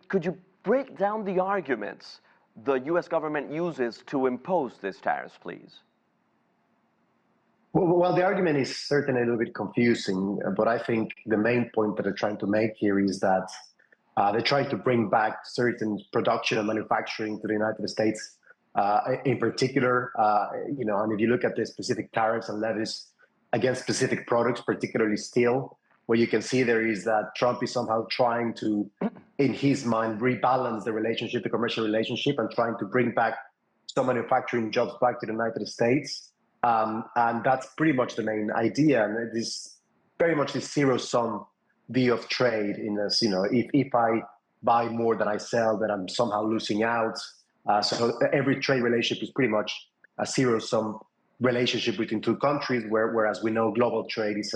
Could you break down the arguments the U.S. government uses to impose these tariffs, please? Well, the argument is certainly a little bit confusing, but I think the main point that they're trying to make here is that they're trying to bring back certain production and manufacturing to the United States, in particular. And if you look at the specific tariffs and levies against specific products, particularly steel, what you can see there is that Trump is somehow trying to, in his mind, rebalance the relationship, the commercial relationship, and trying to bring back some manufacturing jobs back to the United States. And that's pretty much the main idea. And it is very much the zero-sum view of trade. If I buy more than I sell, then I'm somehow losing out. So every trade relationship is pretty much a zero-sum relationship between two countries, whereas we know global trade is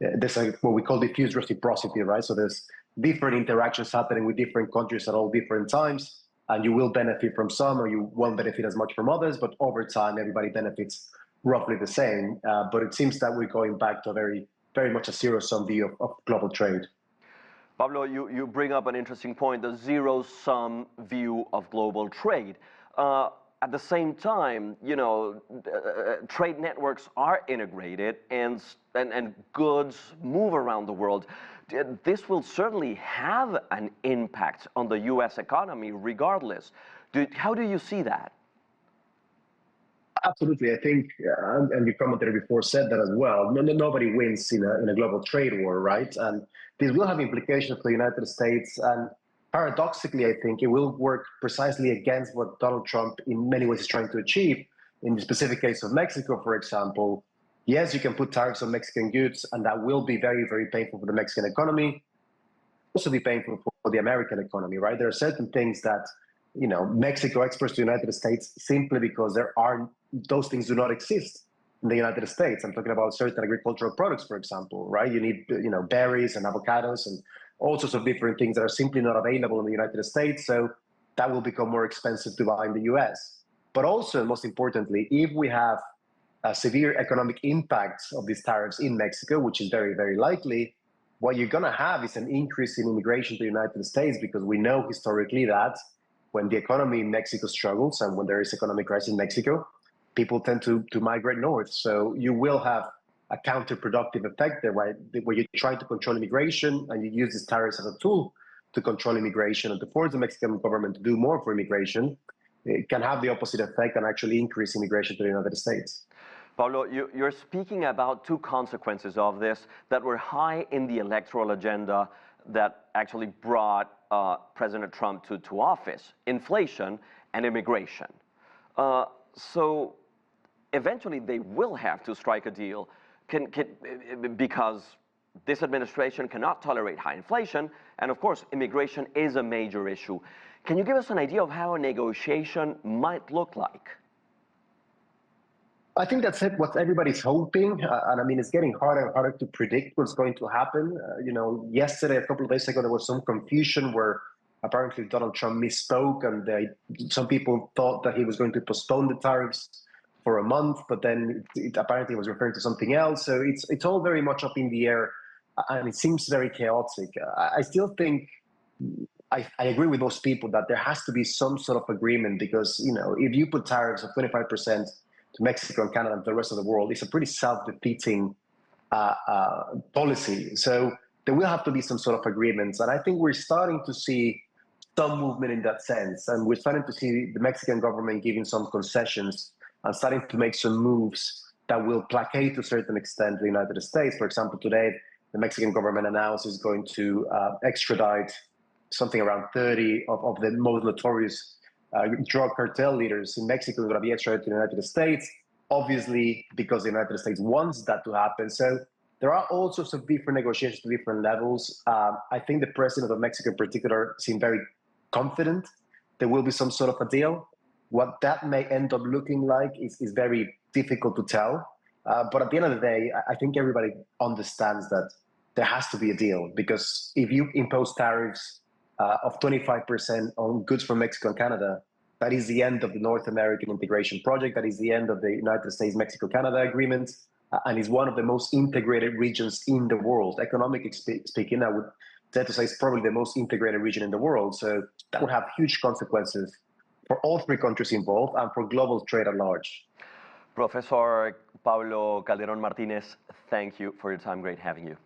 there's what we call diffuse reciprocity, right? So there's different interactions happening with different countries at all different times, and you will benefit from some, or you won't benefit as much from others, but over time, everybody benefits roughly the same. But it seems that we're going back to a very much a zero-sum view of global trade. Pablo, you bring up an interesting point, the zero-sum view of global trade. At the same time, trade networks are integrated and goods move around the world. This will certainly have an impact on the U.S. economy regardless. How do you see that? Absolutely. I think, and you commented before, said that as well, nobody wins in a global trade war, right? And this will have implications for the United States. And paradoxically, I think it will work precisely against what Donald Trump in many ways is trying to achieve. In the specific case of Mexico, for example, yes, you can put tariffs on Mexican goods, and that will be very, very painful for the Mexican economy. Also be painful for the American economy, right? There are certain things that, Mexico exports to the United States simply because those things do not exist in the United States. I'm talking about certain agricultural products, for example, right? You need, berries and avocados and all sorts of different things that are simply not available in the United States. So that will become more expensive to buy in the US. But also, most importantly, if we have a severe economic impact of these tariffs in Mexico, which is very, very likely, what you're going to have is an increase in immigration to the United States, because we know historically that when the economy in Mexico struggles and when there is economic crisis in Mexico, people tend to migrate north. So you will have a counterproductive effect there, right? Where you try to control immigration and you use these tariffs as a tool to control immigration and to force the Mexican government to do more for immigration. It can have the opposite effect and actually increase immigration to the United States. Pablo, you're speaking about two consequences of this that were high in the electoral agenda that actually brought President Trump to office: inflation and immigration. So eventually they will have to strike a deal because this administration cannot tolerate high inflation, and of course immigration is a major issue. Can you give us an idea of how a negotiation might look like? I think that's what everybody's hoping, and I mean, it's getting harder and harder to predict what's going to happen. Yesterday, a couple of days ago, there was some confusion where apparently Donald Trump misspoke, and some people thought that he was going to postpone the tariffs for a month, but then it apparently was referring to something else. So it's all very much up in the air, and it seems very chaotic. I still think I agree with most people that there has to be some sort of agreement, because if you put tariffs of 25% to Mexico and Canada and the rest of the world, it's a pretty self-defeating policy. So there will have to be some sort of agreements, and I think we're starting to see some movement in that sense, and we're starting to see the Mexican government giving some concessions and starting to make some moves that will placate to a certain extent the United States. For example, today, the Mexican government announced it's going to extradite something around 30 of the most notorious drug cartel leaders in Mexico are going to be extradited to the United States, obviously because the United States wants that to happen. So there are all sorts of different negotiations to different levels. I think the president of Mexico in particular seemed very confident there will be some sort of a deal. What that may end up looking like is very difficult to tell. But at the end of the day, I think everybody understands that there has to be a deal, because if you impose tariffs of 25% on goods from Mexico and Canada, that is the end of the North American integration project. That is the end of the United States-Mexico-Canada agreement, and is one of the most integrated regions in the world. Economically speaking, I would said to say it's probably the most integrated region in the world. So that would have huge consequences for all three countries involved and for global trade at large. Professor Pablo Calderon Martinez, thank you for your time. Great having you.